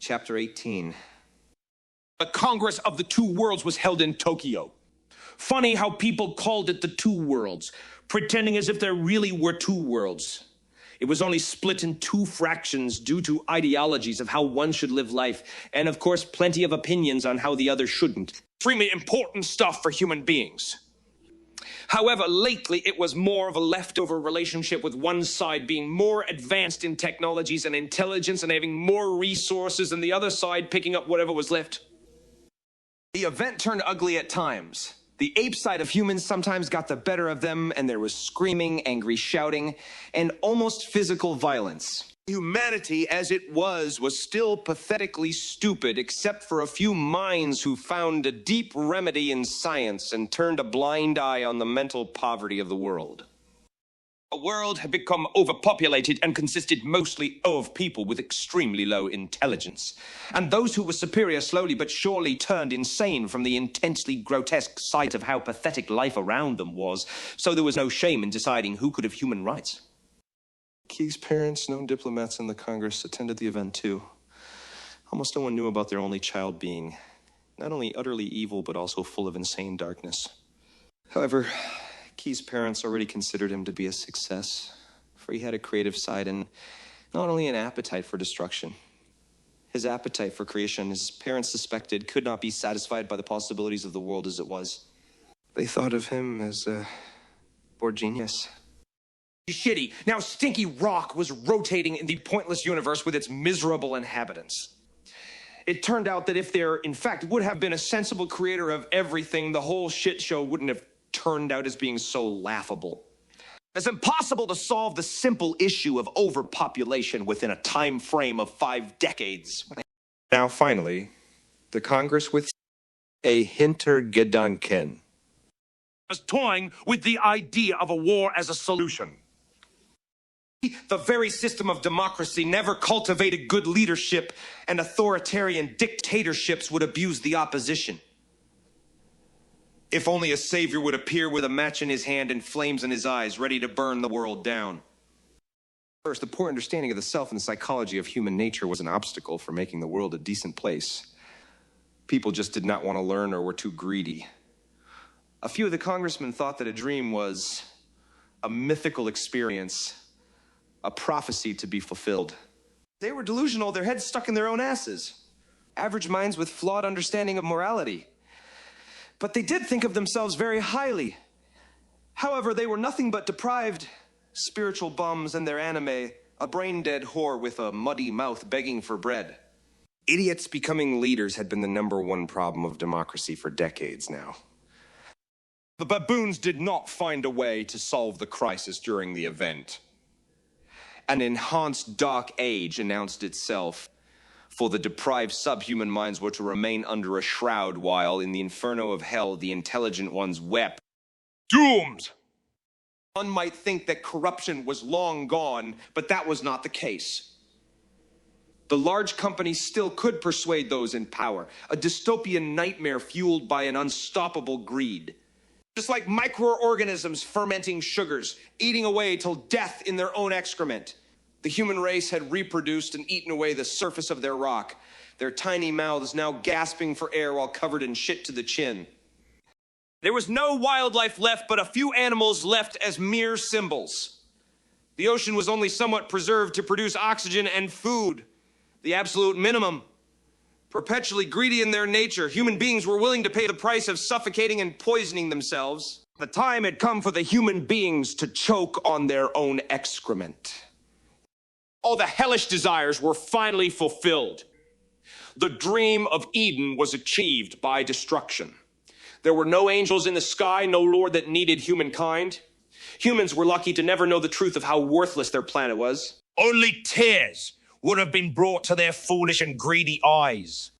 Chapter 18. The Congress of the Two Worlds was held in Tokyo. Funny how people called it the Two Worlds, pretending as if there really were two worlds. It was only split in two fractions due to ideologies of how one should live life, and of course plenty of opinions on how the other shouldn't. Extremely important stuff for human beings. However, lately it was more of a leftover relationship, with one side being more advanced in technologies and intelligence and having more resources, and the other side picking up whatever was left. The event turned ugly at times. The ape side of humans sometimes got the better of them, and there was screaming, angry shouting, and almost physical violence. Humanity, as it was still pathetically stupid, except for a few minds who found a deep remedy in science and turned a blind eye on the mental poverty of the world. The world had become overpopulated and consisted mostly of people with extremely low intelligence. And those who were superior slowly but surely turned insane from the intensely grotesque sight of how pathetic life around them was, so there was no shame in deciding who could have human rights. Key's parents, known diplomats in the Congress, attended the event too. Almost no one knew about their only child being not only utterly evil, but also full of insane darkness. However, Key's parents already considered him to be a success, for he had a creative side and not only an appetite for destruction. His appetite for creation, his parents suspected, could not be satisfied by the possibilities of the world as it was. They thought of him as a poor genius. Shitty. Now Stinky Rock was rotating in the pointless universe with its miserable inhabitants. It turned out that if there, in fact, would have been a sensible creator of everything, the whole shit show wouldn't have turned out as being so laughable. It's impossible to solve the simple issue of overpopulation within a time frame of 5 decades. Now, finally, the Congress with a Hintergedanken was toying with the idea of a war as a solution. The very system of democracy never cultivated good leadership, and authoritarian dictatorships would abuse the opposition. If only a savior would appear with a match in his hand and flames in his eyes, ready to burn the world down. First, the poor understanding of the self and the psychology of human nature was an obstacle for making the world a decent place. People just did not want to learn or were too greedy. A few of the congressmen thought that a dream was a mythical experience, a prophecy to be fulfilled. They were delusional, their heads stuck in their own asses. Average minds with flawed understanding of morality. But they did think of themselves very highly. However, they were nothing but deprived spiritual bums and their anime, a brain-dead whore with a muddy mouth begging for bread. Idiots becoming leaders had been the #1 problem of democracy for decades now. The baboons did not find a way to solve the crisis during the event. An enhanced dark age announced itself, for the deprived subhuman minds were to remain under a shroud while, in the inferno of hell, the intelligent ones wept. Doomed! One might think that corruption was long gone, but that was not the case. The large companies still could persuade those in power, a dystopian nightmare fueled by an unstoppable greed. Just like microorganisms fermenting sugars, eating away till death in their own excrement. The human race had reproduced and eaten away the surface of their rock, their tiny mouths now gasping for air while covered in shit to the chin. There was no wildlife left, but a few animals left as mere symbols. The ocean was only somewhat preserved to produce oxygen and food, the absolute minimum. Perpetually greedy in their nature, human beings were willing to pay the price of suffocating and poisoning themselves. The time had come for the human beings to choke on their own excrement. All the hellish desires were finally fulfilled. The dream of Eden was achieved by destruction. There were no angels in the sky, no Lord that needed humankind. Humans were lucky to never know the truth of how worthless their planet was. Only tears would have been brought to their foolish and greedy eyes.